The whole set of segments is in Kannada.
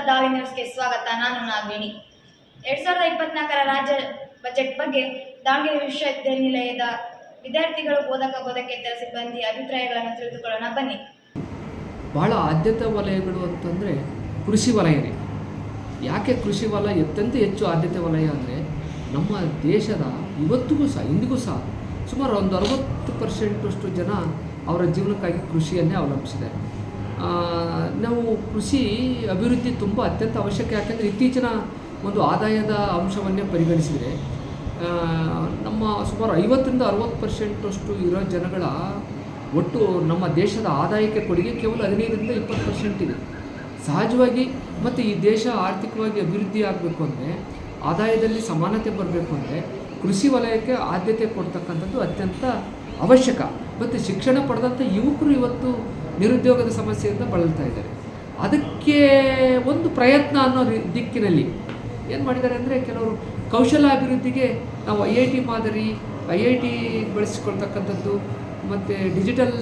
ದಾವಿ ನ್ಯೂಸ್ಗೆ ಸ್ವಾಗತ. ನಾನು ನಾಗಿಣಿ. 2024 ರಾಜ್ಯ ಬಜೆಟ್ ಬಗ್ಗೆ ದಾವಣಗೆರೆ ವಿಶ್ವವಿದ್ಯಾನಿಲಯದ ವಿದ್ಯಾರ್ಥಿಗಳು, ಬೋಧಕೇತರ ಸಿಬ್ಬಂದಿ ಅಭಿಪ್ರಾಯಗಳನ್ನು ತಿಳಿದುಕೊಳ್ಳೋಣ ಬನ್ನಿ. ಬಹಳ ಆದ್ಯತಾ ವಲಯಗಳು ಅಂತಂದರೆ ಕೃಷಿ ವಲಯನೇ. ಯಾಕೆ ಕೃಷಿ ವಲಯ ಅತ್ಯಂತ ಹೆಚ್ಚು ಆದ್ಯತೆ ವಲಯ ಅಂದರೆ ನಮ್ಮ ದೇಶದ ಇವತ್ತಿಗೂ ಸಹ ಇಂದಿಗೂ ಸಹ ಸುಮಾರು ಒಂದು 60% ಜನ ಅವರ ಜೀವನಕ್ಕಾಗಿ ಕೃಷಿಯನ್ನೇ ಅವಲಂಬಿಸಿದ್ದಾರೆ. ನಾವು ಕೃಷಿ ಅಭಿವೃದ್ಧಿ ತುಂಬ ಅತ್ಯಂತ ಅವಶ್ಯಕ. ಯಾಕೆಂದರೆ ಇತ್ತೀಚಿನ ಒಂದು ಆದಾಯದ ಅಂಶವನ್ನೇ ಪರಿಗಣಿಸಿದರೆ ನಮ್ಮ ಸುಮಾರು 50-60% ಇರೋ ಜನಗಳ ಒಟ್ಟು ನಮ್ಮ ದೇಶದ ಆದಾಯಕ್ಕೆ ಕೊಡುಗೆ ಕೇವಲ 15-20% ಇದೆ. ಸಹಜವಾಗಿ ಮತ್ತು ಈ ದೇಶ ಆರ್ಥಿಕವಾಗಿ ಅಭಿವೃದ್ಧಿ ಆಗಬೇಕು ಅಂದರೆ, ಆದಾಯದಲ್ಲಿ ಸಮಾನತೆ ಬರಬೇಕು ಅಂದರೆ ಕೃಷಿ ವಲಯಕ್ಕೆ ಆದ್ಯತೆ ಕೊಡ್ತಕ್ಕಂಥದ್ದು ಅತ್ಯಂತ ಅವಶ್ಯಕ. ಮತ್ತು ಶಿಕ್ಷಣ ಪಡೆದಂಥ ಯುವಕರು ಇವತ್ತು ನಿರುದ್ಯೋಗದ ಸಮಸ್ಯೆಯಿಂದ ಬಳಲ್ತಾ ಇದ್ದಾರೆ. ಅದಕ್ಕೆ ಒಂದು ಪ್ರಯತ್ನ ಅನ್ನೋ ದಿಕ್ಕಿನಲ್ಲಿ ಏನು ಮಾಡಿದ್ದಾರೆ ಅಂದರೆ, ಕೆಲವರು ಕೌಶಲ್ಯಾಭಿವೃದ್ಧಿಗೆ ನಾವು IIT ಮಾದರಿ, IIT ಬೆಳೆಸಿಕೊಳ್ತಕ್ಕಂಥದ್ದು ಮತ್ತು ಡಿಜಿಟಲ್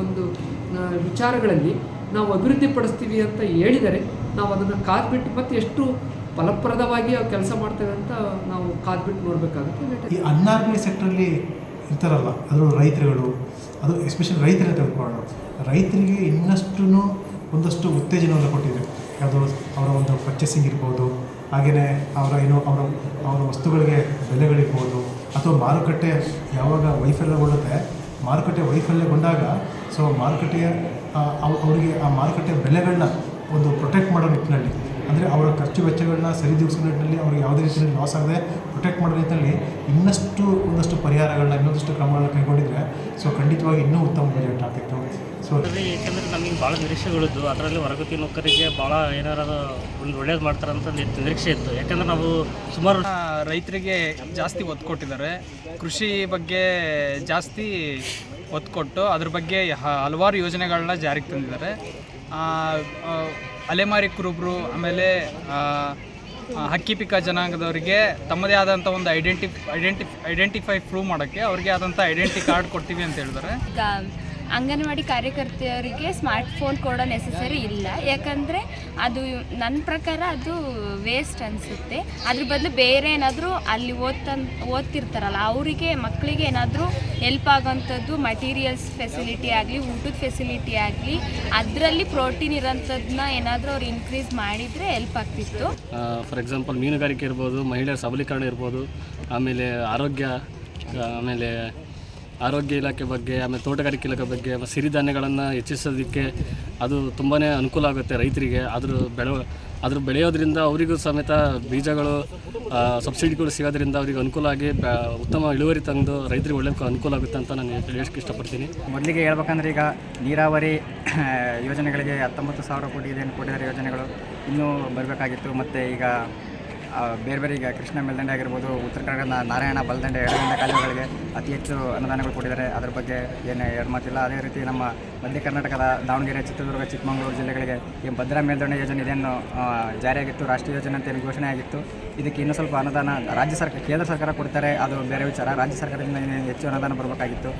ಒಂದು ವಿಚಾರಗಳಲ್ಲಿ ನಾವು ಅಭಿವೃದ್ಧಿ ಪಡಿಸ್ತೀವಿ ಅಂತ ಹೇಳಿದರೆ, ನಾವು ಅದನ್ನು ಕಾದ್ಬಿಟ್ಟು ಮತ್ತು ಎಷ್ಟು ಫಲಪ್ರದವಾಗಿ ಕೆಲಸ ಮಾಡ್ತೇವೆ ಅಂತ ನಾವು ಕಾದ್ಬಿಟ್ಟು ನೋಡಬೇಕಾಗುತ್ತೆ. ಈ ಅನ್ಆರ್ಗನೈಸ್ ಸೆಕ್ಟ್ರಲ್ಲಿ ಇರ್ತಾರಲ್ಲ, ಅದರಲ್ಲೂ ರೈತರುಗಳು, ಅದು ಎಸ್ಪೆಷಲಿ ರೈತರೇ ತೆಗೆದುಕೊಳ್ಳೋಣ. ರೈತರಿಗೆ ಇನ್ನಷ್ಟು ಒಂದಷ್ಟು ಉತ್ತೇಜನವನ್ನು ಕೊಟ್ಟಿದೆ. ಅದು ಅವರ ಒಂದು ಪರ್ಚೇಸಿಂಗ್ ಇರ್ಬೋದು, ಹಾಗೆಯೇ ಅವರ ವಸ್ತುಗಳಿಗೆ ಬೆಲೆಗಳಿರ್ಬೋದು, ಅಥವಾ ಮಾರುಕಟ್ಟೆ ಯಾವಾಗ ವೈಫಲ್ಯಗೊಳ್ಳುತ್ತೆ, ಮಾರುಕಟ್ಟೆ ವೈಫಲ್ಯಗೊಂಡಾಗ ಸೊ ಮಾರುಕಟ್ಟೆಯ ಅವರಿಗೆ ಆ ಮಾರುಕಟ್ಟೆ ಬೆಲೆಗಳನ್ನ ಒಂದು ಪ್ರೊಟೆಕ್ಟ್ ಮಾಡೋ ನಿಟ್ಟಿನಲ್ಲಿ, ಅಂದರೆ ಅವರ ಖರ್ಚು ವೆಚ್ಚಗಳನ್ನ ಸರಿದೂಗಿಸೋ ನಿಟ್ಟಿನಲ್ಲಿ, ಅವ್ರಿಗೆ ಯಾವುದೇ ರೀತಿಯಲ್ಲಿ ಲಾಸ್ ಆಗದೆ ಪ್ರೊಟೆಕ್ಟ್ ಮಾಡೋ ನಿಟ್ಟಿನಲ್ಲಿ ಒಂದಷ್ಟು ಪರಿಹಾರಗಳನ್ನ, ಇನ್ನೊಂದಷ್ಟು ಕ್ರಮಗಳನ್ನ ಕೈಗೊಂಡಿದ್ರೆ ಸೊ ಖಂಡಿತವಾಗಿ ಇನ್ನೂ ಉತ್ತಮ ಬಜೆಟ್ ಆಗ್ತಿತ್ತು. ಸೊ ಏಕೆಂದರೆ ನಮಗೆ ಭಾಳ ನಿರೀಕ್ಷೆಗಳಿದ್ದು, ಅದರಲ್ಲಿ ಹೊರಗತಿ ನೌಕರಿಗೆ ಭಾಳ ಏನಾರು ಒಂದು ಒಳ್ಳೇದು ಮಾಡ್ತಾರಂತ ನಿರೀಕ್ಷೆ ಇತ್ತು. ಯಾಕಂದರೆ ನಾವು ಸುಮಾರು ರೈತರಿಗೆ ಜಾಸ್ತಿ ಒತ್ತು ಕೊಟ್ಟಿದ್ದಾರೆ. ಕೃಷಿ ಬಗ್ಗೆ ಜಾಸ್ತಿ ಒತ್ತು ಕೊಟ್ಟು ಅದ್ರ ಬಗ್ಗೆ ಹಲವಾರು ಯೋಜನೆಗಳನ್ನ ಜಾರಿಗೆ ತಂದಿದ್ದಾರೆ. ಅಲೆಮಾರಿ ಕುರುಬರು, ಆಮೇಲೆ ಹಕ್ಕಿಪಿಕ ಜನಾಂಗದವರಿಗೆ ತಮ್ಮದೇ ಆದಂಥ ಒಂದು ಐಡೆಂಟಿಫೈ ಪ್ರೂವ್ ಮಾಡೋಕ್ಕೆ ಅವ್ರಿಗೆ ಆದಂಥ ಐಡೆಂಟಿ ಕಾರ್ಡ್ ಕೊಡ್ತೀವಿ ಅಂತ ಹೇಳಿದ್ದಾರೆ. ಅಂಗನವಾಡಿ ಕಾರ್ಯಕರ್ತೆಯರಿಗೆ ಸ್ಮಾರ್ಟ್ಫೋನ್ ಕೊಡೋ ನೆಸಸರಿ ಇಲ್ಲ. ಯಾಕಂದರೆ ಅದು ನನ್ನ ಪ್ರಕಾರ ಅದು ವೇಸ್ಟ್ ಅನಿಸುತ್ತೆ. ಅದ್ರ ಬದಲು ಬೇರೆ ಏನಾದರೂ ಅಲ್ಲಿ ಓದ್ತಿರ್ತಾರಲ್ಲ ಅವರಿಗೆ, ಮಕ್ಕಳಿಗೆ ಏನಾದರೂ ಹೆಲ್ಪ್ ಆಗೋಂಥದ್ದು ಮಟೀರಿಯಲ್ಸ್ ಫೆಸಿಲಿಟಿ ಆಗಲಿ, ಊಟದ ಫೆಸಿಲಿಟಿ ಆಗಲಿ, ಅದರಲ್ಲಿ ಪ್ರೋಟೀನ್ ಇರೋಂಥದ್ದನ್ನ ಏನಾದರೂ ಅವ್ರು ಇನ್ಕ್ರೀಸ್ ಮಾಡಿದರೆ ಹೆಲ್ಪ್ ಆಗ್ತಿತ್ತು. ಫಾರ್ ಎಕ್ಸಾಂಪಲ್ ಮೀನುಗಾರಿಕೆ ಇರ್ಬೋದು, ಮಹಿಳೆಯರ ಸಬಲೀಕರಣ ಇರ್ಬೋದು, ಆಮೇಲೆ ಆರೋಗ್ಯ ಇಲಾಖೆ ಬಗ್ಗೆ, ಆಮೇಲೆ ತೋಟಗಾರಿಕೆ ಇಲಾಖೆ ಬಗ್ಗೆ, ಆಮೇಲೆ ಸಿರಿಧಾನ್ಯಗಳನ್ನು ಹೆಚ್ಚಿಸೋದಕ್ಕೆ ಅದು ತುಂಬಾ ಅನುಕೂಲ ಆಗುತ್ತೆ ರೈತರಿಗೆ. ಅದ್ರ ಬೆಳೆಯೋದ್ರಿಂದ ಅವರಿಗೂ ಸಮೇತ ಬೀಜಗಳು, ಸಬ್ಸಿಡಿಗಳು ಸಿಗೋದ್ರಿಂದ ಅವ್ರಿಗೆ ಅನುಕೂಲ ಆಗಿ ಉತ್ತಮ ಇಳುವರಿ ತಂದು ರೈತರಿಗೆ ಒಳ್ಳೆ ಅನುಕೂಲ ಆಗುತ್ತೆ ಅಂತ ನಾನು ಹೇಳೋಕ್ಕೆ ಇಷ್ಟಪಡ್ತೀನಿ. ಮೊದಲಿಗೆ ಹೇಳ್ಬೇಕಂದ್ರೆ, ಈಗ ನೀರಾವರಿ ಯೋಜನೆಗಳಿಗೆ 19,000 ಕೋಟಿ ಇದೇನು ಕೊಟ್ಟಿದ್ದಾರೆ ಯೋಜನೆಗಳು ಇನ್ನೂ ಬರಬೇಕಾಗಿತ್ತು. ಮತ್ತು ಈಗ ಬೇರೆ ಬೇರೆ ಈಗ ಕೃಷ್ಣ ಮೇಲ್ದಂಡೆ ಆಗಿರ್ಬೋದು, ಉತ್ತರ ಕನ್ನಡ ನಾರಾಯಣ ಬಲದಂಡೆ ಎಡದಂಡೆ ಕಾಲುವೆಗಳಿಗೆ ಅತಿ ಹೆಚ್ಚು ಅನುದಾನಗಳು ಕೊಟ್ಟಿದ್ದಾರೆ. ಅದರ ಬಗ್ಗೆ ಏನು ಎರಡು ಮಾತಿಲ್ಲ. ಅದೇ ರೀತಿ ನಮ್ಮ ಮಧ್ಯ ಕರ್ನಾಟಕದ ದಾವಣಗೆರೆ, ಚಿತ್ರದುರ್ಗ, ಚಿಕ್ಕಮಗಳೂರು ಜಿಲ್ಲೆಗಳಿಗೆ ಈ ಭದ್ರಾ ಮೇಲ್ದಂಡೆ ಯೋಜನೆ ಇದೇನು ಜಾರಿಯಾಗಿತ್ತು, ರಾಷ್ಟ್ರೀಯ ಯೋಜನೆ ಅಂತ ಏನು ಘೋಷಣೆ ಆಗಿತ್ತು, ಇದಕ್ಕೆ ಇನ್ನೂ ಸ್ವಲ್ಪ ಅನುದಾನ ಕೇಂದ್ರ ಸರ್ಕಾರ ಕೊಡ್ತಾರೆ, ಅದು ಬೇರೆ ವಿಚಾರ. ರಾಜ್ಯ ಸರ್ಕಾರದಿಂದ ಹೆಚ್ಚು ಅನುದಾನ ಬರಬೇಕಾಗಿತ್ತು.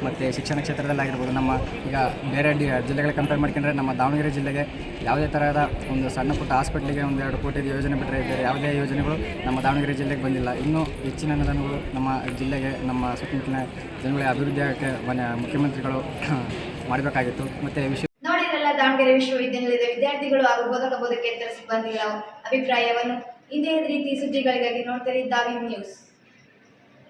ಮತ್ತು ಶಿಕ್ಷಣ ಕ್ಷೇತ್ರದಲ್ಲಾಗಿರ್ಬೋದು, ನಮ್ಮ ಈಗ ಬೇರೆ ಜಿಲ್ಲೆಗಳಿಗೆ ಕಂಪೇರ್ ಮಾಡ್ಕೊಂಡ್ರೆ ನಮ್ಮ ದಾವಣಗೆರೆ ಜಿಲ್ಲೆಗೆ ಯಾವುದೇ ಥರದ ಒಂದು ಸಣ್ಣ ಪುಟ್ಟ ಹಾಸ್ಪಿಟ್ಲಿಗೆ 1-2 ಕೋಟಿ ಯೋಜನೆ ಬಿಟ್ಟರೆ ಬೇರೆ ಯಾವುದೇ ಯೋಜನೆಗಳು ನಮ್ಮ ದಾವಣಗೆರೆ ಜಿಲ್ಲೆಗೆ ಬಂದಿಲ್ಲ. ಇನ್ನೂ ಹೆಚ್ಚಿನ ಅನುದಾನಗಳು ನಮ್ಮ ಜಿಲ್ಲೆಗೆ, ನಮ್ಮ ಸುತ್ತಮುತ್ತಲಿನ ಜನಗಳಿಗೆ ಅಭಿವೃದ್ಧಿ ಆಗೋಕ್ಕೆ ಮುಖ್ಯಮಂತ್ರಿಗಳು ಮಾಡಬೇಕಾಗಿತ್ತು. ಮತ್ತು ನೋಡಿದ್ರಲ್ಲ ದಾವಣಗೆರೆ ವಿಶ್ವವಿದ್ಯಾನಿಲಯದ ವಿದ್ಯಾರ್ಥಿಗಳು ಹಾಗೂ ಬೋಧಕೇತರ ಸಿಬ್ಬಂದಿಗಳ ಅಭಿಪ್ರಾಯವನ್ನು. ಇದೇ ರೀತಿ ಸುದ್ದಿಗಳಿಗಾಗಿ ನೋಡ್ತೀರಿ ದಾವಿ ನ್ಯೂಸ್.